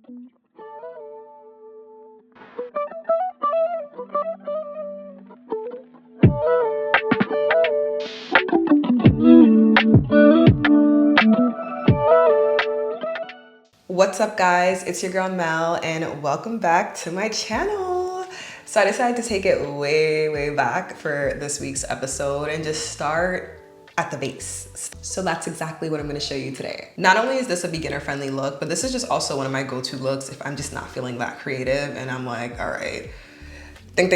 What's up guys, it's your girl Mel and welcome back to my channel. So I decided to take it way back for this week's episode and just start at the base. So that's exactly what I'm going to show you today. Not only is this a beginner friendly look, but this is just also one of my go-to looks if I'm just not feeling that creative and I'm like, all right, think.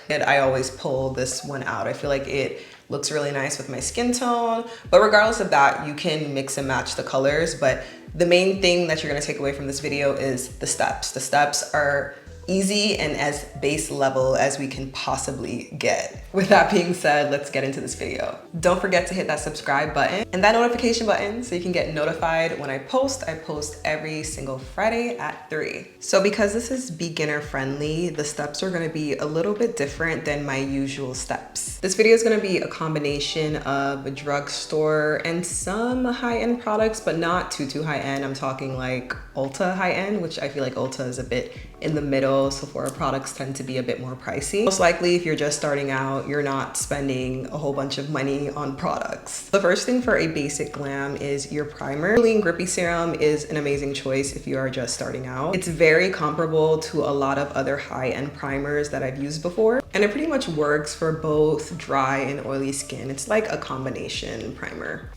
And I always pull this one out. I feel like it looks really nice with my skin tone, but regardless of that, you can mix and match the colors. But the main thing that you're gonna take away from this video is the steps. The steps are easy and as base level as we can possibly get. With that being said, let's get into this video. Don't forget to hit that subscribe button and that notification button so you can get notified when I post. I post every single Friday at 3. So because this is beginner friendly, the steps are gonna be a little bit different than my usual steps. This video is gonna be a combination of a drugstore and some high-end products, but not too high-end. I'm talking like Ulta high-end, which I feel like Ulta is a bit in the middle. Sephora products tend to be a bit more pricey. Most likely, if you're just starting out, you're not spending a whole bunch of money on products. The first thing for a basic glam is your primer. Concealing Grippy Serum is an amazing choice if you are just starting out. It's very comparable to a lot of other high-end primers that I've used before, and it pretty much works for both dry and oily skin. It's like a combination primer.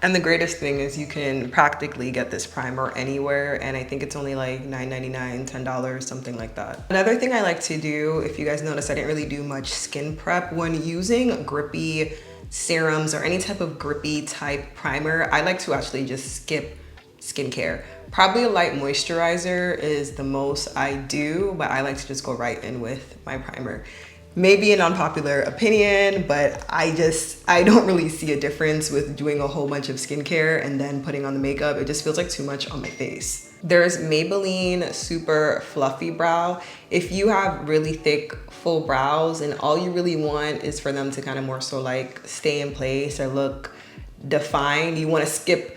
And the greatest thing is you can practically get this primer anywhere, and I think it's only like $9.99, $10, something like that. Another thing I like to do, if you guys notice, I didn't really do much skin prep. When using grippy serums or any type of grippy type primer, I like to actually just skip skincare. Probably a light moisturizer is the most I do, but I like to just go right in with my primer. Maybe an unpopular opinion, but I don't really see a difference with doing a whole bunch of skincare and then putting on the makeup. It just feels like too much on my face. There's Maybelline Super Fluffy Brow. If you have really thick, full brows and all you really want is for them to kind of more so like stay in place or look defined, you want to skip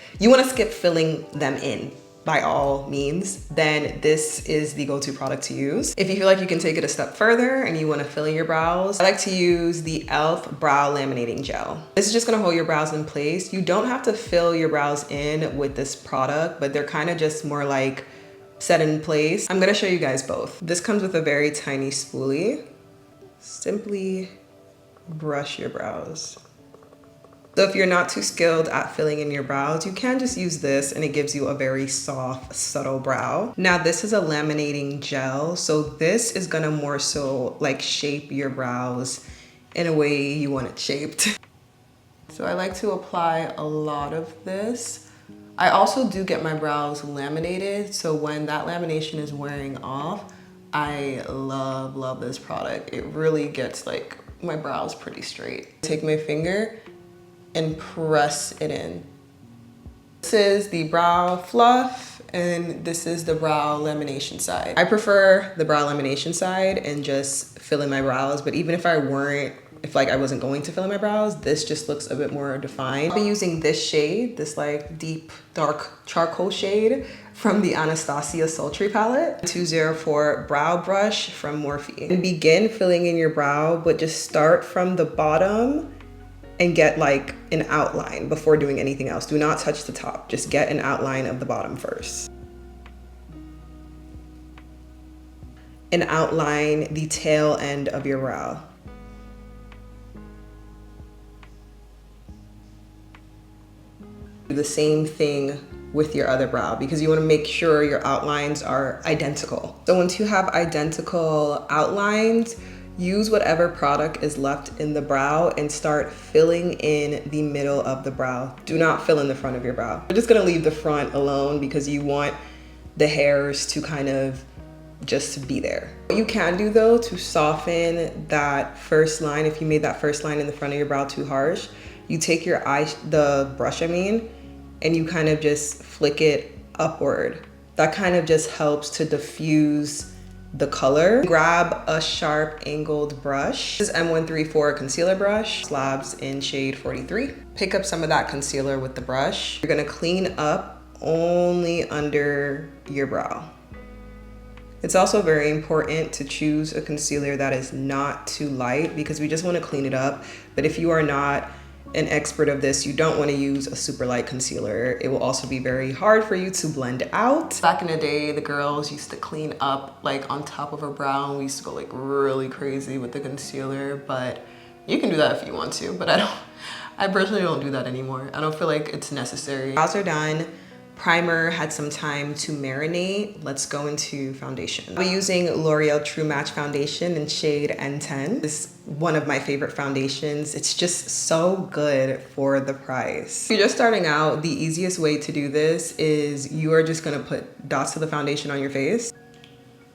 filling them in, by all means, then this is the go-to product to use. If you feel like you can take it a step further and you want to fill in your brows, I like to use the e.l.f. Brow Laminating Gel. This is just gonna hold your brows in place. You don't have to fill your brows in with this product, but they're kind of just more like set in place. I'm gonna show you guys both. This comes with a very tiny spoolie. Simply brush your brows. So if you're not too skilled at filling in your brows, you can just use this and it gives you a very soft, subtle brow. Now this is a laminating gel, so this is gonna more so like shape your brows in a way you want it shaped. So I like to apply a lot of this. I also do get my brows laminated, so when that lamination is wearing off, I love this product. It really gets like my brows pretty straight. Take my finger and press it in. This is the brow fluff and this is the brow lamination side. I prefer the brow lamination side and just fill in my brows, but even if I wasn't going to fill in my brows, this just looks a bit more defined. I'll be using this shade, this like deep dark charcoal shade from the Anastasia Sultry palette. 204 brow brush from Morphe. And begin filling in your brow, but just start from the bottom and get like an outline before doing anything else. Do not touch the top, just get an outline of the bottom first. And outline the tail end of your brow. Do the same thing with your other brow because you want to make sure your outlines are identical. So once you have identical outlines, use whatever product is left in the brow and start filling in the middle of the brow. Do not fill in the front of your brow. We're just gonna leave the front alone because you want the hairs to kind of just be there. What you can do though to soften that first line, if you made that first line in the front of your brow too harsh, you take the brush and you kind of just flick it upward. That kind of just helps to diffuse the color. Grab a sharp angled brush. This is M134 concealer brush, slabs in shade 43. Pick up some of that concealer with the brush. You're gonna clean up only under your brow. It's also very important to choose a concealer that is not too light because we just want to clean it up. But if you are not an expert of this, you don't want to use a super light concealer. It will also be very hard for you to blend out. Back in the day, the girls used to clean up like on top of her brow, and we used to go like really crazy with the concealer, but you can do that if you want to, but I personally don't do that anymore. I don't feel like it's necessary. Brows are done. Primer had some time to marinate. Let's go into foundation. I'm using L'Oreal True Match foundation in shade N10. This is one of my favorite foundations. It's just so good for the price. If you're just starting out, the easiest way to do this is you are just gonna put dots of the foundation on your face.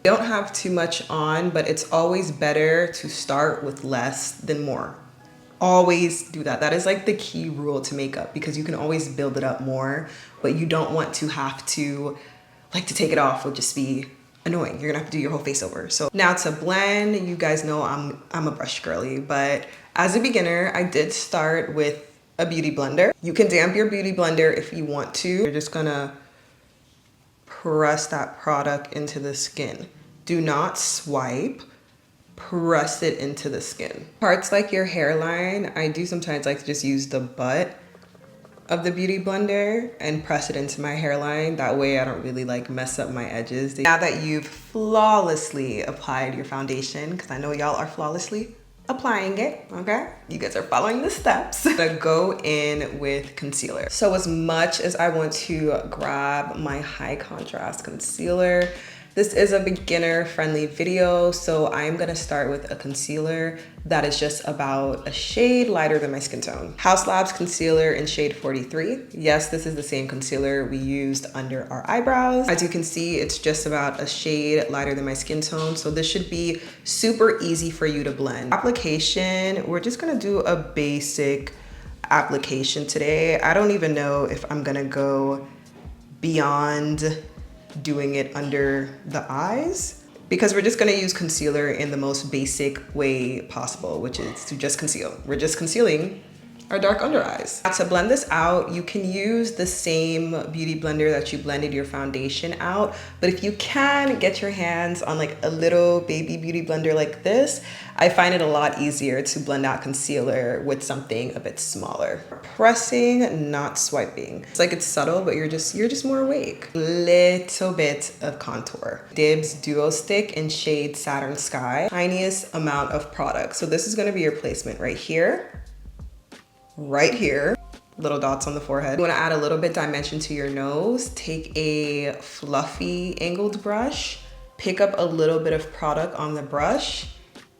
You don't have too much on, but it's always better to start with less than more. Always do that. That is like the key rule to makeup because you can always build it up more, but you don't want to have to, like, to take it off would just be annoying. You're gonna have to do your whole face over. So now to blend, you guys know I'm a brush girly, but as a beginner, I did start with a beauty blender. You can damp your beauty blender if you want to. You're just gonna press that product into the skin. Do not swipe. Press it into the skin. Parts like your hairline, I do sometimes like to just use the butt of the beauty blender and press it into my hairline. That way I don't really like mess up my edges. Now that you've flawlessly applied your foundation, because I know y'all are flawlessly applying it, okay? You guys are following the steps. I'm gonna go in with concealer. So as much as I want to grab my high contrast concealer, this is a beginner friendly video, so I'm gonna start with a concealer that is just about a shade lighter than my skin tone. House Labs concealer in shade 43. Yes, this is the same concealer we used under our eyebrows. As you can see, it's just about a shade lighter than my skin tone, so this should be super easy for you to blend. Application, we're just gonna do a basic application today. I don't even know if I'm gonna go beyond doing it under the eyes because we're just going to use concealer in the most basic way possible, which is to just conceal. We're just concealing our dark under eyes. To blend this out, you can use the same beauty blender that you blended your foundation out, but if you can get your hands on like a little baby beauty blender like this, I find it a lot easier to blend out concealer with something a bit smaller. Pressing, not swiping. It's like it's subtle, but you're just more awake. Little bit of contour. Dibs Duo Stick in shade Saturn Sky. Tiniest amount of product. So this is gonna be your placement right here. Right here, little dots on the forehead. You wanna add a little bit dimension to your nose, take a fluffy angled brush, pick up a little bit of product on the brush,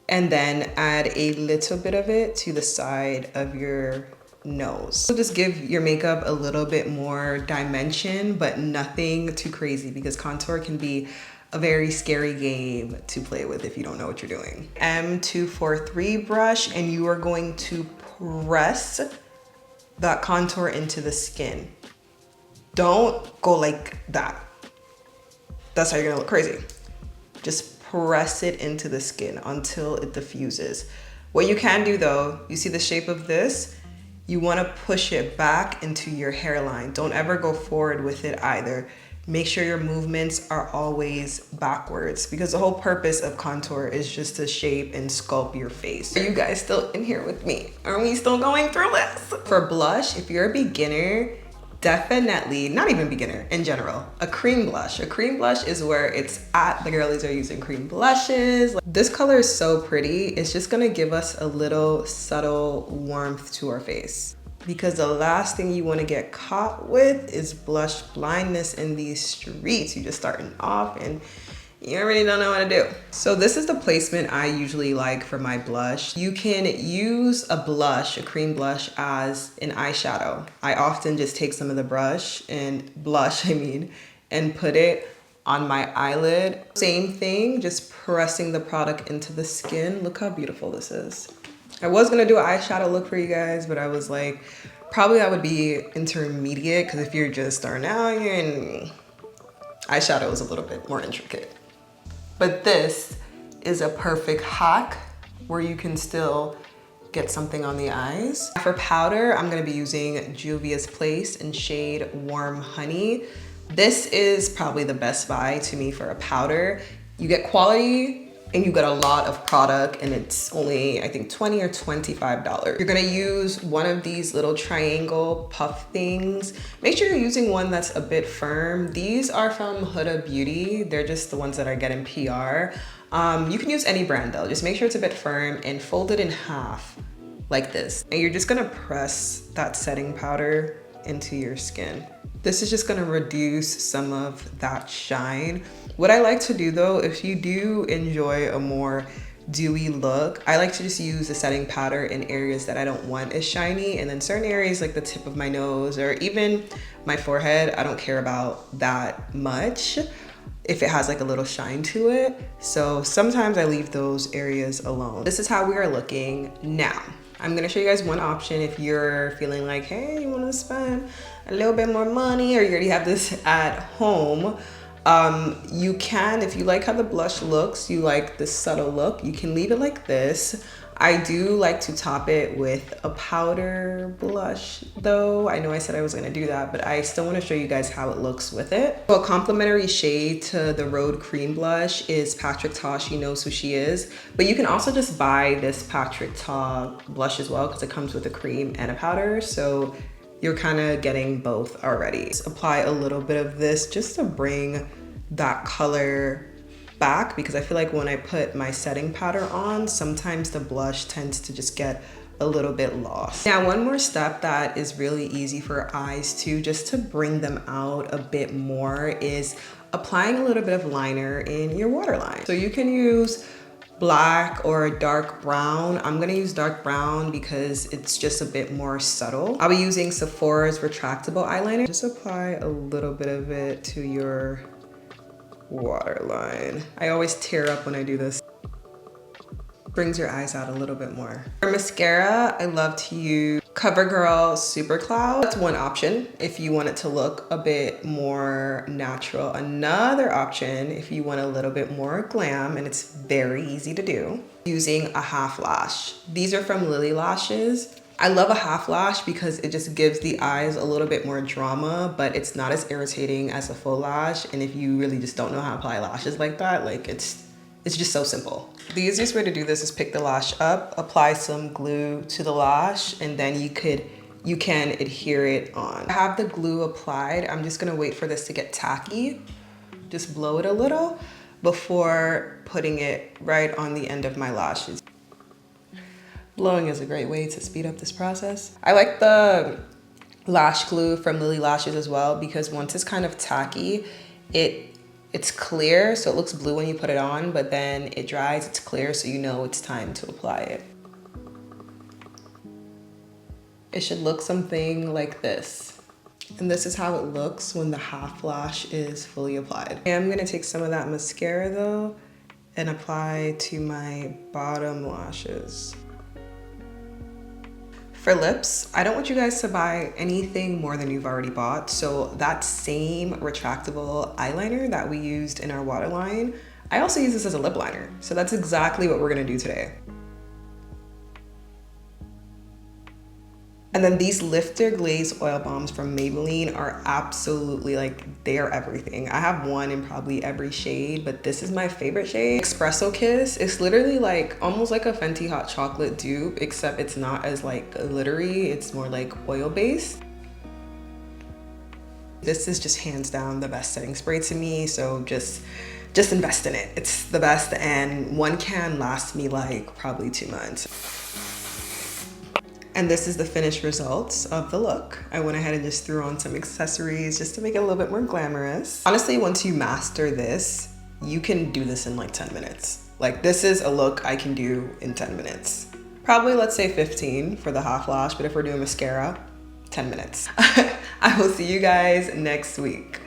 and then add a little bit of it to the side of your nose. So just give your makeup a little bit more dimension, but nothing too crazy because contour can be a very scary game to play with if you don't know what you're doing. M243 brush, and you are going to press that contour into the skin. Don't go like that. That's how you're gonna look crazy. Just press it into the skin until it diffuses. What you can do though, you see the shape of this? You wanna push it back into your hairline. Don't ever go forward with it either. Make sure your movements are always backwards because the whole purpose of contour is just to shape and sculpt your face. Are you guys still in here with me? Are we still going through this? For blush, if you're a beginner, definitely, not even beginner, in general, a cream blush. A cream blush is where it's at. The girlies are using cream blushes. This color is so pretty. It's just gonna give us a little subtle warmth to our face, because the last thing you want to get caught with is blush blindness in these streets. You're just starting off and you already don't know what to do. So this is the placement I usually like for my blush. You can use a blush, a cream blush, as an eyeshadow. I often just take some of the blush and put it on my eyelid. Same thing, just pressing the product into the skin. Look how beautiful this is. I was gonna do an eyeshadow look for you guys, but I was like, probably I would be intermediate, because if you're just starting out, eyeshadow is a little bit more intricate. But this is a perfect hack where you can still get something on the eyes. For powder, I'm gonna be using Juvia's Place in shade Warm Honey. This is probably the best buy to me for a powder. You get quality and you get a lot of product, and it's only, I think, $20 or $25. You're gonna use one of these little triangle puff things. Make sure you're using one that's a bit firm. These are from Huda Beauty. They're just the ones that I get in PR. You can use any brand though. Just make sure it's a bit firm and fold it in half like this. And you're just gonna press that setting powder into your skin. This is just gonna reduce some of that shine. What I like to do though, if you do enjoy a more dewy look, I like to just use the setting powder in areas that I don't want as shiny, and then certain areas like the tip of my nose or even my forehead, I don't care about that much if it has like a little shine to it. So sometimes I leave those areas alone. This is how we are looking now. I'm gonna show you guys one option if you're feeling like, hey, you wanna spend a little bit more money, or you already have this at home. You can, if you like how the blush looks, you like the subtle look, you can leave it like this. I do like to top it with a powder blush though. I know I said I was gonna do that, but I still wanna show you guys how it looks with it. So a complimentary shade to the Rhode Cream Blush is Patrick Ta. She knows who she is. But you can also just buy this Patrick Ta blush as well, because it comes with a cream and a powder. So you're kind of getting both already. Just apply a little bit of this just to bring that color back, because I feel like when I put my setting powder on, sometimes the blush tends to just get a little bit lost. Now, one more step that is really easy for eyes too, just to bring them out a bit more, is applying a little bit of liner in your waterline. So you can use black or dark brown. I'm gonna use dark brown because it's just a bit more subtle. I'll be using Sephora's retractable eyeliner. Just apply a little bit of it to your waterline. I always tear up when I do this. Brings your eyes out a little bit more. For mascara, I love to use CoverGirl Super Cloud. That's one option if you want it to look a bit more natural. Another option if you want a little bit more glam, and it's very easy to do, using a half lash. These are from Lily Lashes. I love a half lash because it just gives the eyes a little bit more drama, but it's not as irritating as a full lash. And if you really just don't know how to apply lashes like that, like it's just so simple. The easiest way to do this is pick the lash up, apply some glue to the lash, and then you can adhere it on. I have the glue applied. I'm just gonna wait for this to get tacky. Just blow it a little before putting it right on the end of my lashes. Blowing is a great way to speed up this process. I like the lash glue from Lily Lashes as well, because once it's kind of tacky, it's clear, so it looks blue when you put it on, but then it dries, it's clear, so you know it's time to apply it. It should look something like this. And this is how it looks when the half lash is fully applied. And I'm gonna take some of that mascara though and apply to my bottom lashes. For lips, I don't want you guys to buy anything more than you've already bought. So that same retractable eyeliner that we used in our waterline, I also use this as a lip liner. So that's exactly what we're gonna do today. And then these Lifter Glaze Oil Bombs from Maybelline are absolutely, like, they are everything. I have one in probably every shade, but this is my favorite shade. Espresso Kiss. It's literally like almost like a Fenty Hot Chocolate dupe, except it's not as like glittery. It's more like oil based. This is just hands down the best setting spray to me, so just invest in it. It's the best, and one can last me like probably 2 months. And this is the finished results of the look. I went ahead and just threw on some accessories just to make it a little bit more glamorous. Honestly, once you master this, you can do this in like 10 minutes. Like, this is a look I can do in 10 minutes. Probably, let's say 15 for the half lash, but if we're doing mascara, 10 minutes. I will see you guys next week.